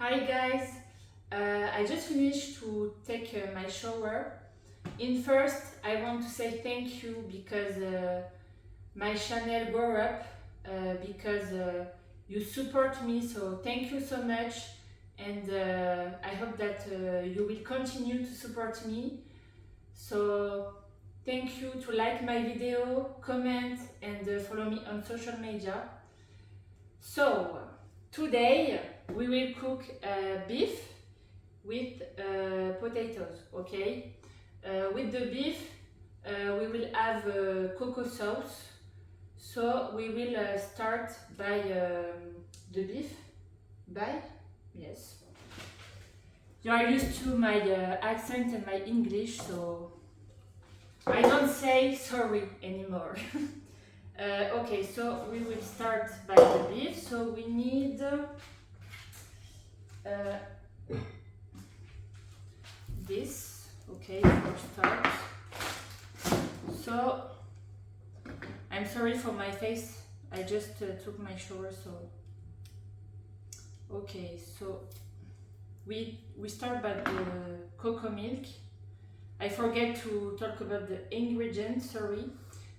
Hi guys, I just finished to take my shower. First, I want to say thank you because my channel grew up because you support me, so thank you so much, and I hope that you will continue to support me. So thank you to like my video, comment, and follow me on social media. So today we will cook beef with potatoes, okay? With the beef we will have cocoa sauce. So we will start by the beef. Yes. You are used to my accent and my English, so I don't say sorry anymore. Okay, so we will start by the beef. So we need this, okay, for start. So I'm sorry for my face, I just took my shower, so okay, so we start by the cocoa milk. I forget to talk about the ingredients, sorry.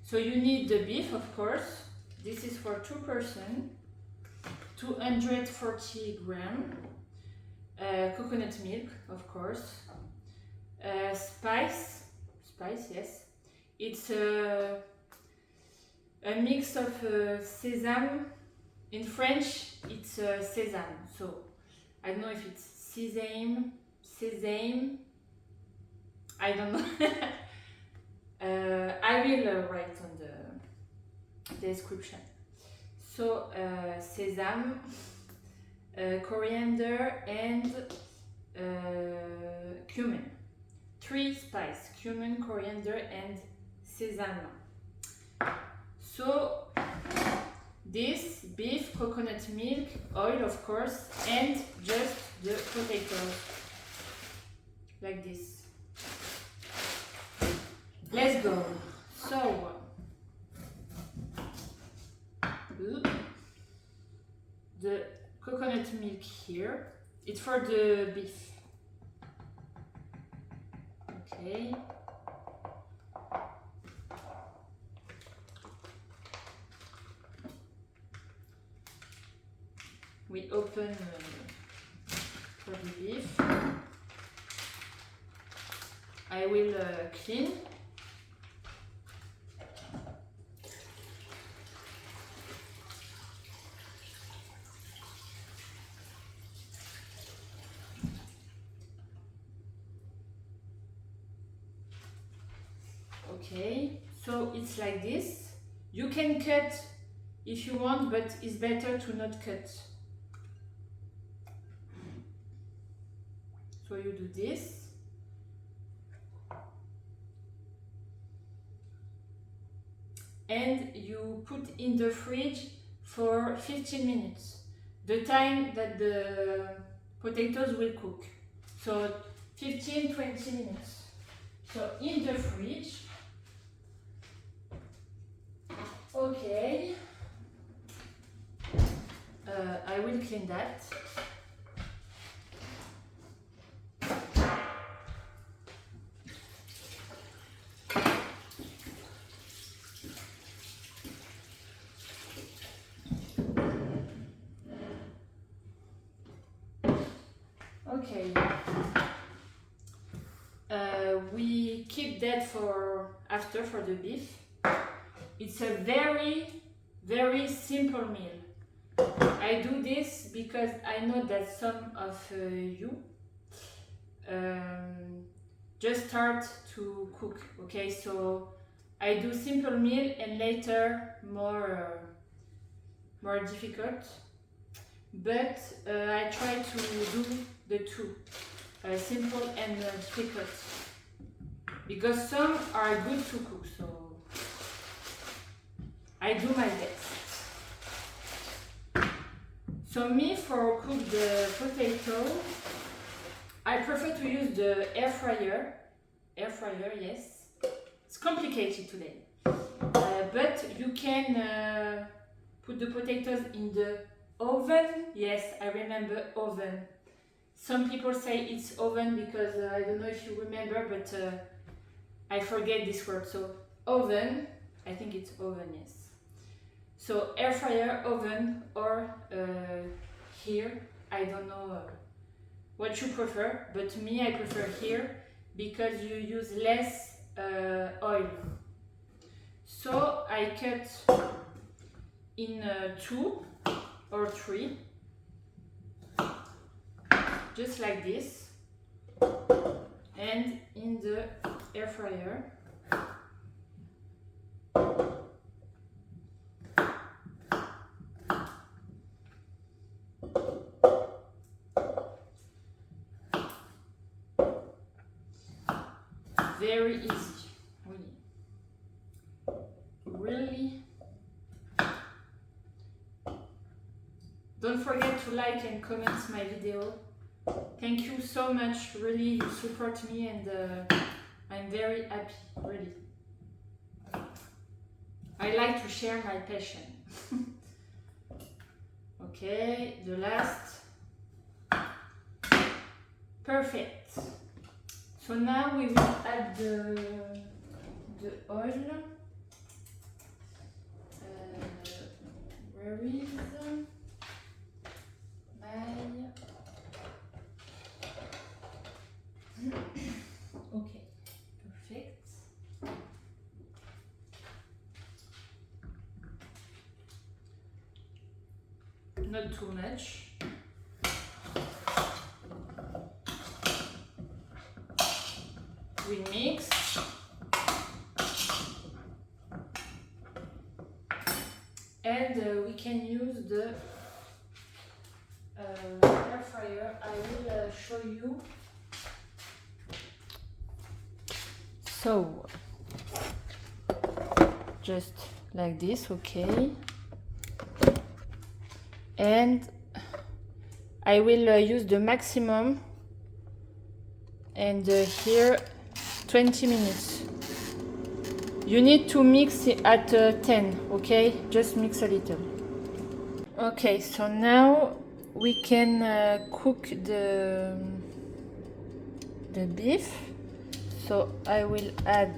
So you need the beef, of course. This is for 2 persons. 240 grams. Coconut milk, of course. Spice, yes. It's a mix of sesame. In French, it's sesame. So I don't know if it's sesame. I don't know. I will write on the description. So sesame, coriander, and cumin. 3 spices: cumin, coriander, and sesame. So this beef, coconut milk, oil, of course, and just the potatoes, like this. Let's go. So the coconut milk here, it's for the beef. Okay. We open for the beef. I will clean. Okay, so it's like this. You can cut if you want, but it's better to not cut. So you do this. And you put in the fridge for 15 minutes. The time that the potatoes will cook. So 15-20 minutes. So in the fridge. Okay. I will clean that. Okay. We keep that for after for the beef. It's a very, very simple meal. I do this because I know that some of you just start to cook. Okay, so I do simple meal and later more difficult. But I try to do the two, simple and difficult, because some are good to cook. So I do my best. So me, for cook the potato, I prefer to use the air fryer. Yes. It's complicated today. But you can put the potatoes in the oven. Yes, I remember oven. Some people say it's oven because I don't know if you remember, but I forget this word. So oven, I think it's oven, yes. So air fryer, oven, or here, I don't know what you prefer, but to me I prefer here because you use less oil. So I cut in 2 or 3, just like this, and in the air fryer. Very easy, really. Don't forget to like and comment my video. Thank you so much, really, you support me, and I'm very happy, really. I like to share my passion. Okay, the last. Perfect. So now we will add the oil. Where is my... Okay, perfect. Not too much. We mix. And we can use the air fryer. I will show you. So, just like this, okay. And I will use the maximum, and here 20 minutes. You need to mix it at 10, okay? Just mix a little. Okay, so now we can cook the beef. So I will add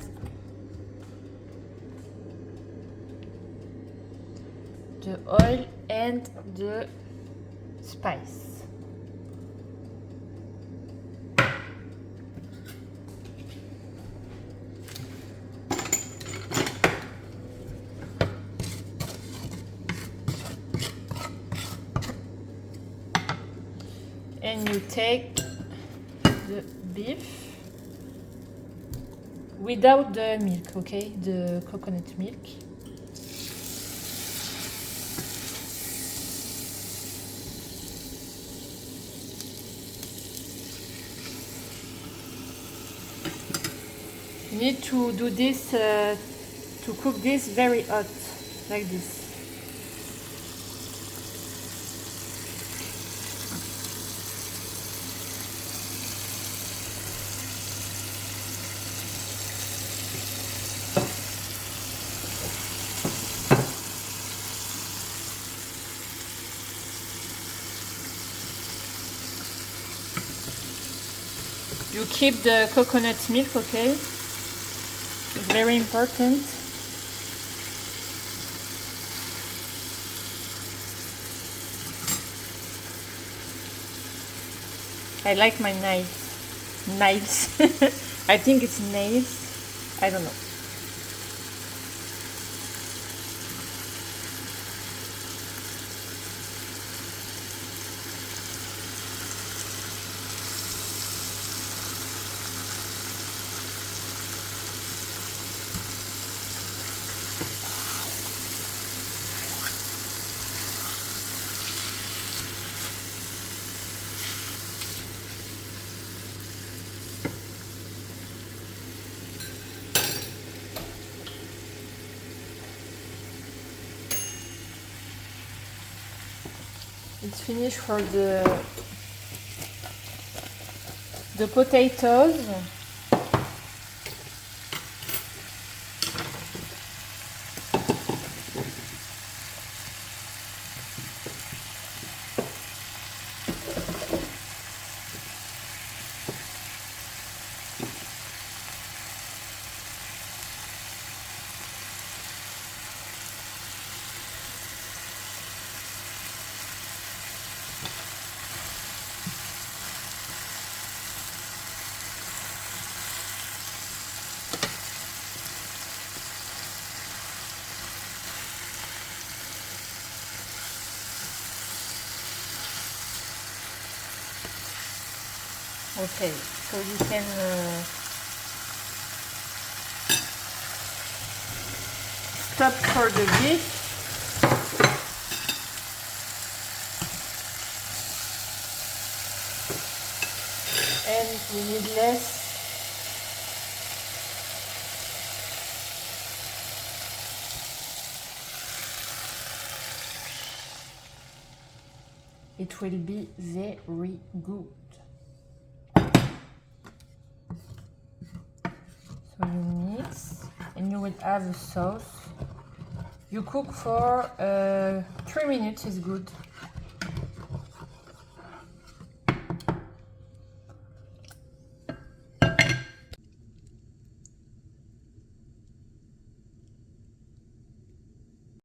the oil and the spice. And you take the beef without the milk, okay? The coconut milk. You need to do this, to cook this very hot, like this. You keep the coconut milk, okay? It's very important. I like my knives. I think it's nails. I don't know. It's finished for the potatoes. Okay, so you can stop for the beef. And we need less. It will be very good. So you mix and you will have a sauce. You cook for 3 minutes is good.